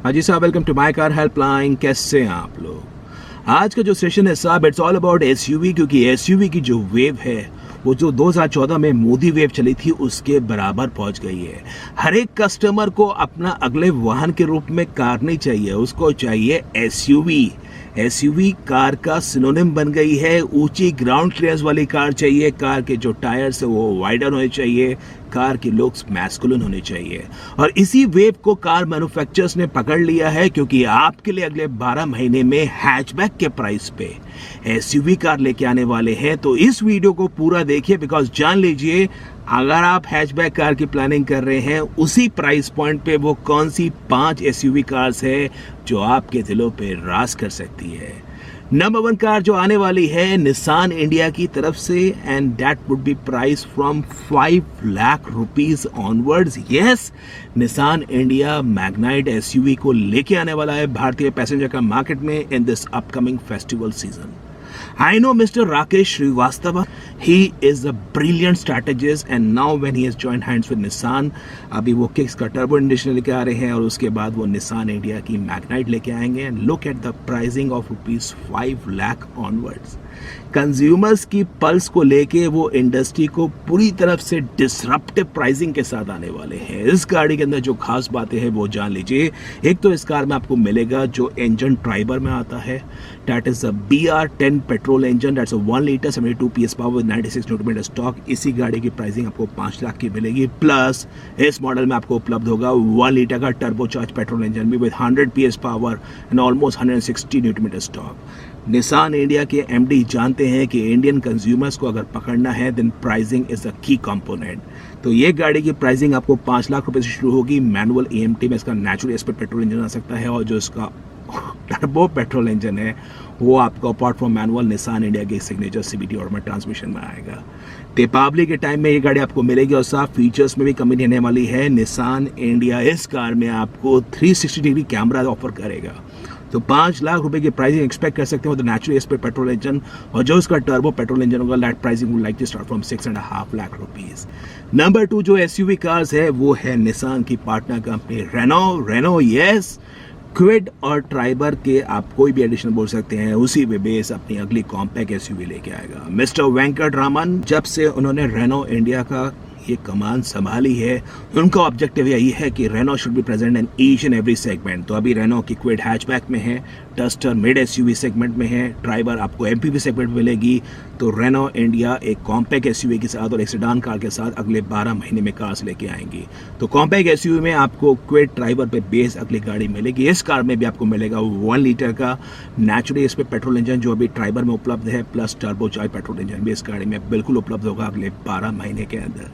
हाँ जी साहब, welcome to my car helpline. कैसे हैं आप लोग? आज का जो सेशन है साहब, इट्स ऑल अबाउट एसयूवी, क्योंकि एसयूवी की जो वेव है वो जो 2014 में मोदी वेव चली थी उसके बराबर पहुंच गई है। हर एक कस्टमर को अपना अगले वाहन के रूप में कार नहीं चाहिए, उसको चाहिए एसयूवी। एसयूवी कार का सिनोनिम बन गई है। ऊंची ग्राउंड क्लियरेंस वाली कार चाहिए, कार के जो टायर्स है वो वाइडर होने चाहिए, कार के लुक्स मैस्कुलिन होने चाहिए। और इसी वेव को कार मैन्युफैक्चरर्स ने पकड़ लिया है, क्योंकि आपके लिए अगले 12 महीने में हैचबैक के प्राइस पे एसयूवी कार लेके आने वाले हैं। तो इस वीडियो को पूरा देखिए, बिकॉज जान लीजिए अगर आप हैचबैक कार की प्लानिंग कर रहे हैं उसी प्राइस पॉइंट पे वो कौन सी 5 एसयूवी कार्स है जो आपके दिलों पे राज कर सकती है। नंबर 1 कार जो आने वाली है निसान इंडिया की तरफ से, and that would be price from 5 lakh rupees onwards. Yes, Nissan India Magnite SUV को लेके आने वाला है भारतीय पैसेंजर का मार्केट में in this upcoming festival season. I know Mr. Rakesh Srivastava. He is a brilliant strategist, and now when he has joined hands with Nissan, अभी वो किक्स का टर्बो इंडिशन लेके आ रहे हैं और उसके बाद वो निसान इंडिया की मैग्नाइट लेके आएंगे। And look at the pricing of ₹5 lakh onwards. Consumers की पल्स को लेके वो इंडस्ट्री को पूरी तरफ से डिसरप्टिव प्राइसिंग के साथ आने वाले हैं। इस गाड़ी के अंदर जो खास बातें हैं वो जान लीजिए। एक तो इस कार में आपको मिलेगा जो इंजन ट्राइबर में आता है, that is a BR10 petrol engine, that's a 1 litre 72 PS power 96 Newton stock. इसी गाड़ी की प्राइसिंग आपको 5 लाख की मिलेगी। प्लस इस मॉडल में आपको उपलब्ध होगा 1 लीटर का टर्बोचार्ज पेट्रोल इंजन भी with 100 PS power and almost 160 Newton stock. Nissan India के एमडी जानते हैं कि इंडियन कंज्यूमर्स को अगर पकड़ना है देन प्राइसिंग इज अ की कंपोनेंट। तो ये गाड़ी की प्राइसिंग आपको 5 लाख रुपए से शुरू होगी। मैनुअल AMT में इसका नेचुरल एस्पेक्ट पेट्रोल इंजन आ सकता है, और जो इसका टर्बो पेट्रोल इंजन है वो आपको apart from manual Nissan India के सिग्नेचर CVT ऑटोमेटिक ट्रांसमिशन में आएगा। दीपावली के टाइम में ये गाड़ी आपको मिलेगी और साफ फीचर्स में भी कमी रहने वाली है। निसान इंडिया इस कार में आपको 360 डिग्री कैमरा ऑफर करेगा। तो 5 लाख रुपए की प्राइसिंग एक्सपेक्ट कर सकते हो the natural aspect petrol engine, और जो इसका टर्बो पेट्रोल इंजन होगा that pricing would like to start from 6.5 lakh rupees. Number 2 जो एसयूवी कार्स है वो है निसान की partner company Renault. Yes, Kwid और ट्राइबर के आप कोई भी एडिशन बोल सकते हैं, उसी पे बेस अपनी अगली कॉम्पैक्ट एसयूवी लेके आएगा। मिस्टर वेंकट रामन, जब से उन्होंने रेनो इंडिया का ये कमान संभाली है उनका ऑब्जेक्टिव यही है कि Renault should be present in each and every segment. तो अभी रेनो की क्विड हैचबैक में है, डस्टर मिड एसयूवी सेगमेंट में है, ट्राइबर आपको MPV सेगमेंट में मिलेगी। तो रेनो इंडिया एक कॉम्पैक्ट एसयूवी के साथ और एक सेडान कार के साथ अगले 12 महीने में कार्स लेके आएंगी। तो कॉम्पैक्ट एसयूवी में आपको क्विड ट्राइबर पे बेस अगली गाड़ी मिलेगी। इस कार में भी आपको मिलेगा 1 लीटर का नेचुरल इस पे पेट्रोल इंजन जो अभी ट्राइबर में उपलब्ध है, प्लस टर्बोचार्ज पेट्रोल इंजन भी इस गाड़ी में बिल्कुल उपलब्ध होगा अगले 12 महीने के अंदर।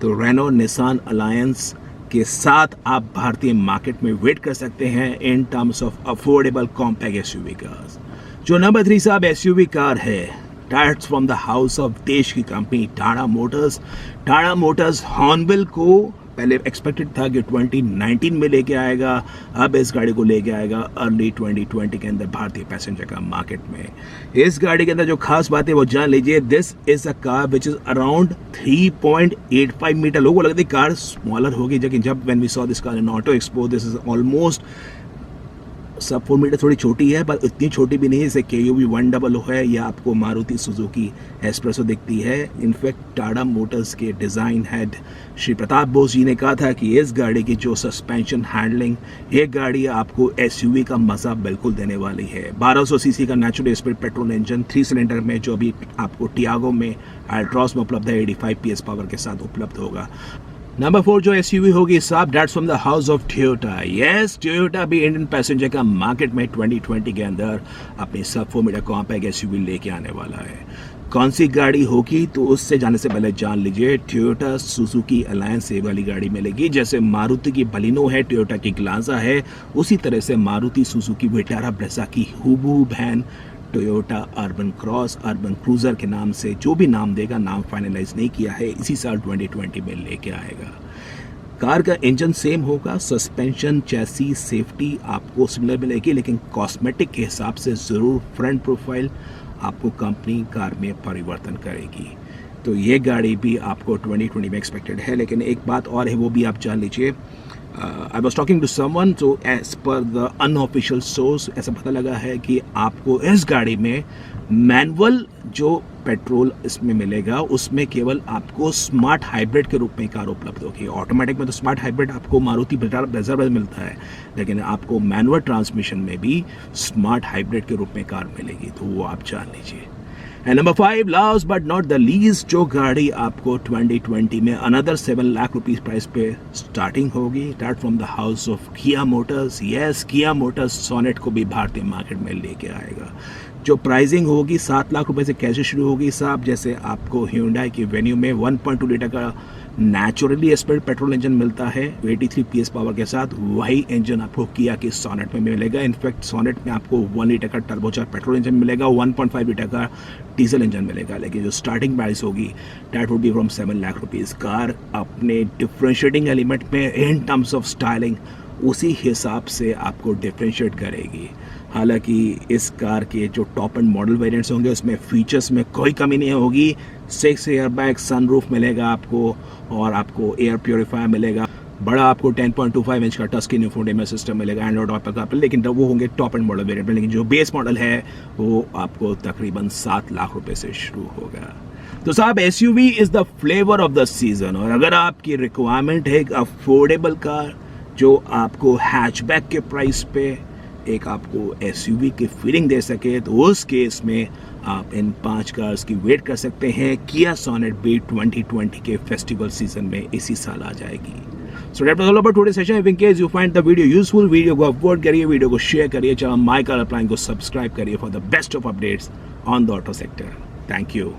तो रेनो निसान अलायंस के साथ आप भारतीय मार्केट में वेट कर सकते हैं in terms of affordable compact SUV cars. जो नंबर 3 साहब एसयूवी कार है, that's from the house of देश की company Tata Motors. Tata Motors hornbill को पहले एक्सपेक्टेड था कि 2019 में लेके आएगा, अब इस गाड़ी को लेके आएगा अर्ली 2020 के अंदर भारतीय पैसेंजर का मार्केट में। इस गाड़ी के अंदर जो खास बात है वो जान लीजिए। This is a car which is around 3.85 metre. लोगों को लगती है कार स्मॉलर होगी, लेकिन जब when we saw this car in auto expo, this is almost sub 4 metre. थोड़ी छोटी है पर इतनी छोटी भी नहीं है जैसे KUV 100 है या आपको मारुति सुजुकी एस्प्रेसो दिखती है। इनफैक्ट टाटा मोटर्स के डिज़ाइन हेड श्री प्रताप बोस जी ने कहा था कि इस गाड़ी की जो सस्पेंशन हैंडलिंग, ये गाड़ी आपको एसयूवी का मज़ा बिल्कुल देने वाली है। 1200 सीसी का natural aspect petrol engine 3 cylinder में जो अभी आपको टियागो में अल्ट्रॉस में उपलब्ध है, 85 PS पावर के साथ उपलब्ध होगा। नंबर 4 जो एसयूवी होगी साहब, that's from the house of Toyota. Yes, Toyota भी इंडियन पैसेंजर का मार्केट में 2020 के अंदर अपनी सब 4 मीटर कॉम्पैक्ट एसयूवी लेके आने वाला है। कौन सी गाड़ी होगी तो उससे जाने से पहले जान लीजिए टोयोटा सुजुकी अलायंस से वाली गाड़ी मिलेगी। जैसे मारुति की बलिनो है, टोयोटा की ग्लांजा है, उसी तरह से मारुति सुजुकी विटारा ब्रेज़ा की हूबहू बहन Toyota urban cross, urban cruiser के नाम से जो भी नाम देगा, नाम फाइनलाइज नहीं किया है, इसी साल 2020 में लेके आएगा। कार का इंजन सेम होगा, सस्पेंशन, चैसी, सेफ्टी आपको सिमिलर मिलेगी, लेकिन कॉस्मेटिक के हिसाब से ज़रूर फ्रंट प्रोफाइल आपको कंपनी कार में परिवर्तन करेगी। तो ये गाड़ी भी आपको 2020 में एक्सपेक्टेड है। लेकिन एक बात और है, वो भी आप जान लीजिए, I was talking to someone, तो as per the unofficial source ऐसा पता लगा है कि आपको इस गाड़ी में मैनुअल जो पेट्रोल इसमें मिलेगा उसमें केवल आपको स्मार्ट हाइब्रिड के रूप में कार उपलब्ध होगी। ऑटोमेटिक में तो स्मार्ट हाइब्रिड आपको मारुति ब्रेज़ा में मिलता है, लेकिन आपको मैनुअल ट्रांसमिशन में भी स्मार्ट हाइब्रिड के रूप में कार मिलेगी, तो वो आप जान लीजिए। And number 5, last but not the least, जो गाड़ी आपको 2020 में अनदर 7 लाख रुपीस प्राइस पे स्टार्टिंग होगी, start from the house of किया मोटर्स। यस, किया मोटर्स सोनेट को भी भारतीय मार्केट में लेके आएगा। जो प्राइसिंग होगी 7 लाख रुपए से कैसे शुरू होगी साहब, जैसे आपको Hyundai की वेन्यू में 1.2 लीटर का नेचुरली एस्पिरेटेड पेट्रोल इंजन मिलता है 83 PS पावर के साथ, वही इंजन आपको किया की सोनेट में मिलेगा। इनफैक्ट सोनेट में आपको 1 लीटर का टर्बोचार्ज पेट्रोल इंजन मिलेगा, 1.5 लीटर का डीजल इंजन मिलेगा, लेकिन जो स्टार्टिंग प्राइस होगी that would be from 7 lakh rupees. Car अपने डिफ्रेंशिएटिंग एलिमेंट में इन टर्म्स ऑफ स्टाइलिंग उसी हिसाब से आपको डिफ्रेंशिएट करेगी। हालांकि इस कार के जो टॉप एंड मॉडल वेरिएंट्स होंगे उसमें फीचर्स में कोई कमी नहीं होगी। 6 एयरबैग, सनरूफ मिलेगा आपको, और आपको एयर प्योरीफायर मिलेगा। बड़ा आपको 10.25 इंच का टच स्क्रीन इंफोटेनमेंट सिस्टम मिलेगा एंड्रॉइड ऑटो पर, लेकिन वो होंगे टॉप एंड मॉडल वेरिएंट में। लेकिन जो बेस मॉडल है वो आपको तकरीबन 7 लाख रुपए से शुरू होगा। तो साहब SUV is the flavour of the season, और अगर आपकी रिक्वायरमेंट है एक अफोर्डेबल कार जो आपको हैचबैक के प्राइस पे एक आपको SUV की फीलिंग दे सके, तो उस केस में आप इन 5 कार्स की वेट कर सकते हैं। किया सोनेट भी 2020 के फेस्टिवल सीजन में इसी साल आ जाएगी। So that was all about today session. If in case you find the video useful, video को अपलोड करिए, वीडियो को शेयर करिए, चैनल माय कार अप्लाइंग को सब्सक्राइब करिए for the best of updates on the auto sector. Thank you.